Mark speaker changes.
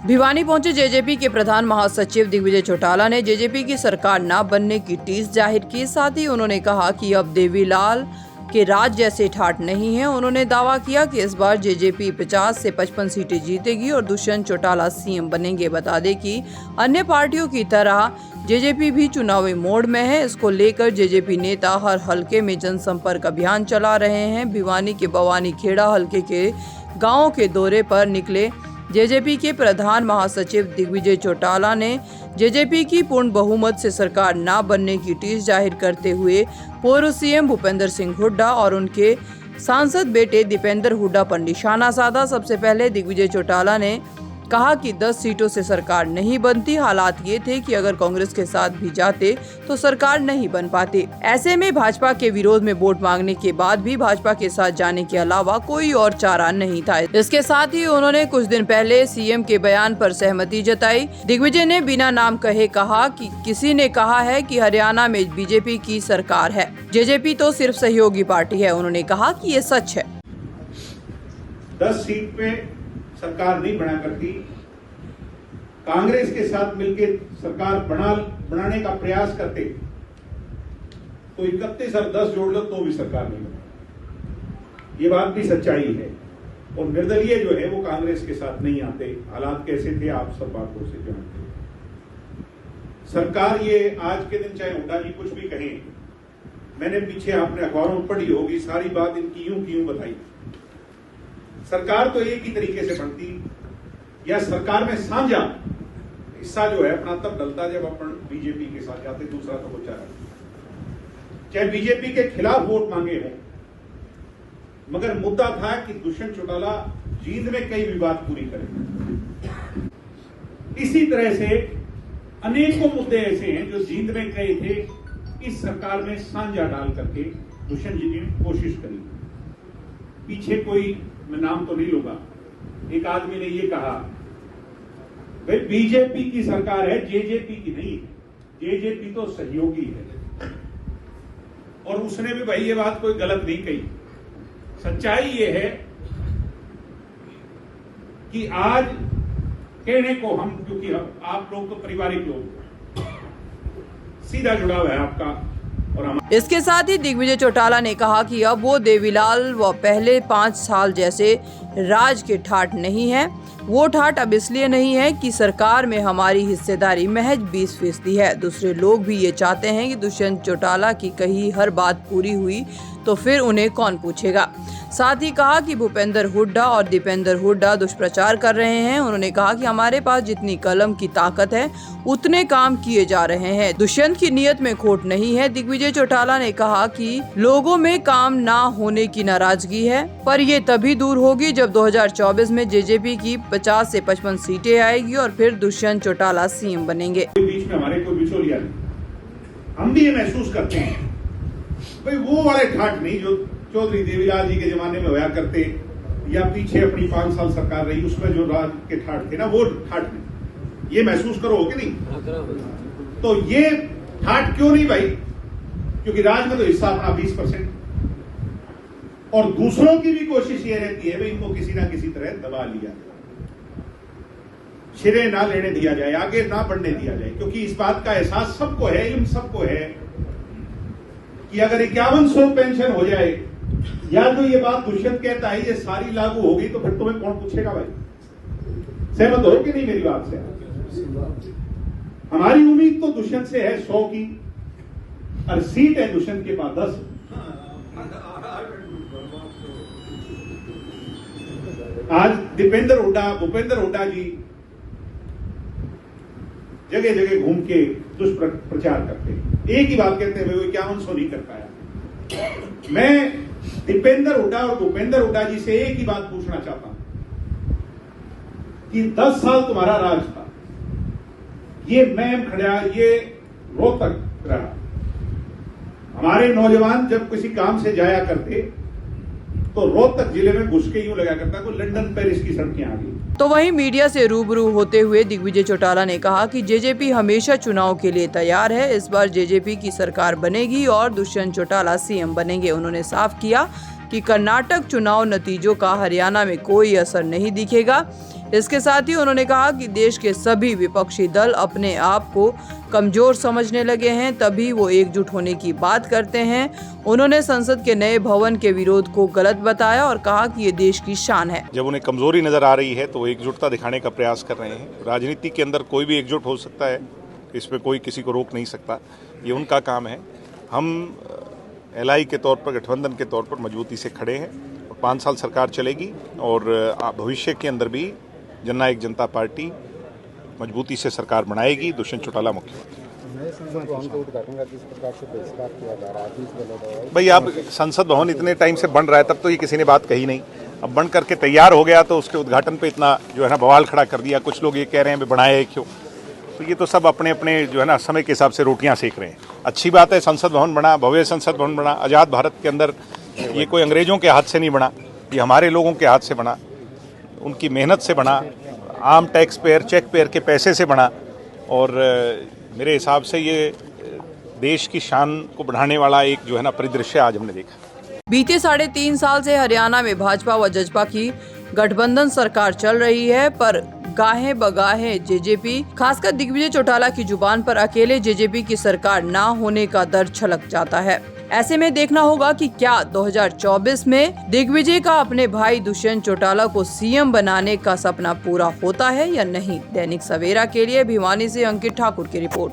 Speaker 1: भिवानी पहुंचे जेजेपी के प्रधान महासचिव दिग्विजय चौटाला ने जेजेपी की सरकार न बनने की टीस जाहिर की। साथ ही उन्होंने कहा कि अब देवीलाल के राज जैसे ठाट नहीं है। उन्होंने दावा किया कि इस बार जेजेपी 50 से 55 सीटें जीतेगी और दुष्यंत चौटाला सीएम बनेंगे। बता दें कि अन्य पार्टियों की तरह जेजेपी भी चुनावी मोड में है। इसको लेकर जेजेपी नेता हर हलके में जनसंपर्क अभियान चला रहे हैं। भिवानी के बवानी खेड़ा हलके के गाँव के दौरे पर निकले जेजेपी के प्रधान महासचिव दिग्विजय चौटाला ने जेजेपी की पूर्ण बहुमत से सरकार न बनने की टीस जाहिर करते हुए पूर्व सीएम भूपेंद्र सिंह हुड्डा और उनके सांसद बेटे दीपेंद्र हुड्डा पर निशाना साधा। सबसे पहले दिग्विजय चौटाला ने कहा कि 10 सीटों से सरकार नहीं बनती। हालात ये थे कि अगर कांग्रेस के साथ भी जाते तो सरकार नहीं बन पाती। ऐसे में भाजपा के विरोध में वोट मांगने के बाद भी भाजपा के साथ जाने के अलावा कोई और चारा नहीं था। इसके साथ ही उन्होंने कुछ दिन पहले सीएम के बयान पर सहमति जताई। दिग्विजय ने बिना नाम कहे कहा कि किसी ने कहा है कि हरियाणा में बीजेपी की सरकार है, जेजेपी तो सिर्फ सहयोगी पार्टी है। उन्होंने कहा कि ये सच है।
Speaker 2: 10 सीट पे सरकार नहीं बना करती, कांग्रेस के साथ मिलकर सरकार बनाने का प्रयास करते तो 31 और 10 जोड़ लो तो भी सरकार नहीं बना। ये बात भी सच्चाई है। और निर्दलीय जो है वो कांग्रेस के साथ नहीं आते। हालात कैसे थे आप सब बातों से जानते हैं। सरकार ये आज के दिन चाहे हुड्डा जी कुछ भी कहें, मैंने पीछे आपने अखबारों में पढ़ी होगी, सारी बात इनकी यूं की यूं बताई। सरकार तो एक ही तरीके से बनती या सरकार में साझा हिस्सा जो है अपना तब डलता जब अपन बीजेपी के साथ जाते, दूसरा तो कुछ चाहे बीजेपी के खिलाफ वोट मांगे हो। मगर मुद्दा था कि दुष्यंत चौटाला जींद में कई भी बात पूरी करें। इसी तरह से अनेकों मुद्दे ऐसे हैं जो जींद में कहे थे, इस सरकार में साझा डाल करके दुष्यंत जी ने कोशिश करी। पीछे कोई, मैं नाम तो नहीं लूंगा, एक आदमी ने ये कहा भाई बीजेपी की सरकार है, जेजेपी की नहीं है, जेजेपी तो सहयोगी है। और उसने भी भाई ये बात कोई गलत नहीं कही। सच्चाई ये है कि आज कहने को हम, क्योंकि आप लोग तो पारिवारिक लोग, सीधा जुड़ाव है आपका और हमारा।
Speaker 1: इसके साथ ही दिग्विजय चौटाला ने कहा कि अब वो देवीलाल व पहले 5 साल जैसे राज के ठाट नहीं है। वो ठाट अब इसलिए नहीं है कि सरकार में हमारी हिस्सेदारी महज 20% है। दूसरे लोग भी ये चाहते हैं कि दुष्यंत चौटाला की कही हर बात पूरी हुई तो फिर उन्हें कौन पूछेगा। साथ ही कहा कि भूपेंद्र हुड्डा और दीपेंद्र हुड्डा दुष्प्रचार कर रहे हैं। उन्होंने कहा कि हमारे पास जितनी कलम की ताकत है उतने काम किए जा रहे हैं। दुष्यंत की नीयत में खोट नहीं है। दिग्विजय चौटाला ने कहा कि लोगों में काम ना होने की नाराजगी है, पर ये तभी दूर होगी जब 2024 में जेजेपी की 50 से 55 सीटें आएगी और फिर दुष्यंत चौटाला सीएम बनेंगे।
Speaker 2: बीच में हमारे कोई बिचौलिया नहीं, हम भी ये महसूस करते हैं भाई वो वाले ठाट नहीं जो चौधरी देवीलाल जी के जमाने में होया करते, या पीछे अपनी 5 साल सरकार रही उसमें जो राज के ठाट थे ना, वो ठाट नहीं। ये महसूस करो कि नहीं? तो ये ठाट क्यों नहीं भाई? क्योंकि राज में तो हिस्सा अपना 20% और दूसरों की भी कोशिश ये रहती है भाई इनको किसी ना किसी तरह दबा लिया, सिरे ना लेने दिया जाए, आगे ना बढ़ने दिया जाए। क्योंकि इस बात का एहसास सबको है, इन सबको है कि अगर 5100 पेंशन हो जाए, या तो ये बात दुष्यंत कहता है ये सारी लागू होगी तो फिर तुम्हें कौन पूछेगा भाई? सहमत हो कि नहीं मेरी बात से? हमारी उम्मीद तो दुष्यंत से है 100 की, और सीट है दुष्यंत के पास 10। आज भूपेंद्र हुड्डा जी जगह जगह घूम के दुष्प्रचार करते, एक ही बात कहते हैं भाई वो 5100 नहीं कर पाया। मैं दीपेंद्र हुड्डा और भूपेंद्र हुड्डा जी से एक ही बात पूछना चाहता हूं कि 10 साल तुम्हारा राज था, ये मैम खड़ा, ये रोहतक रहा। हमारे नौजवान जब किसी काम से जाया करते तो रोहतक जिले में घुस के यूं लगा करता कोई लंदन पेरिस की सड़कें आ गई।
Speaker 1: तो वहीं मीडिया से रूबरू होते हुए दिग्विजय चौटाला ने कहा कि जेजेपी हमेशा चुनाव के लिए तैयार है। इस बार जेजेपी की सरकार बनेगी और दुष्यंत चौटाला सीएम बनेंगे। उन्होंने साफ किया कि कर्नाटक चुनाव नतीजों का हरियाणा में कोई असर नहीं दिखेगा। इसके साथ ही उन्होंने कहा कि देश के सभी विपक्षी दल अपने आप को कमजोर समझने लगे हैं, तभी वो एकजुट होने की बात करते हैं। उन्होंने संसद के नए भवन के विरोध को गलत बताया और कहा कि ये देश की शान है।
Speaker 3: जब उन्हें कमजोरी नजर आ रही है तो वो एकजुटता दिखाने का प्रयास कर रहे हैं। राजनीति के अंदर कोई भी एकजुट हो सकता है, इसमें कोई किसी को रोक नहीं सकता, ये उनका काम है। हम एलआई के तौर पर, गठबंधन के तौर पर मजबूती से खड़े हैं और 5 साल सरकार चलेगी और भविष्य के अंदर भी जननायक जनता पार्टी मजबूती से सरकार बनाएगी। दुष्यंत चौटाला मुख्यमंत्री। भाई अब संसद भवन इतने टाइम से बन रहा है, तब तो ये किसी ने बात कही नहीं। अब बन करके तैयार हो गया तो उसके उद्घाटन पे इतना जो है ना बवाल खड़ा कर दिया। कुछ लोग ये कह रहे हैं बनाए क्यों, तो ये तो सब अपने अपने जो है ना समय के हिसाब से रोटियां सेक रहे हैं। अच्छी बात है, संसद भवन बना, भव्य संसद भवन बना। आज़ाद भारत के अंदर ये कोई अंग्रेजों के हाथ से नहीं बना, ये हमारे लोगों के हाथ से बना, उनकी मेहनत से बना, आम टैक्स पेयर, चेक पेयर के पैसे से बना। और मेरे हिसाब से ये देश की शान को बढ़ाने वाला एक जो है ना परिदृश्य आज हमने देखा।
Speaker 1: बीते 3.5 साल से हरियाणा में भाजपा व जजपा की गठबंधन सरकार चल रही है, पर गाहे बगाहे जेजेपी, खासकर दिग्विजय चौटाला की जुबान पर अकेले जेजेपी की सरकार ना होने का दर्द छलक जाता है। ऐसे में देखना होगा कि क्या 2024 में दिग्विजय का अपने भाई दुष्यंत चौटाला को सीएम बनाने का सपना पूरा होता है या नहीं। दैनिक सवेरा के लिए भिवानी से अंकित ठाकुर की रिपोर्ट।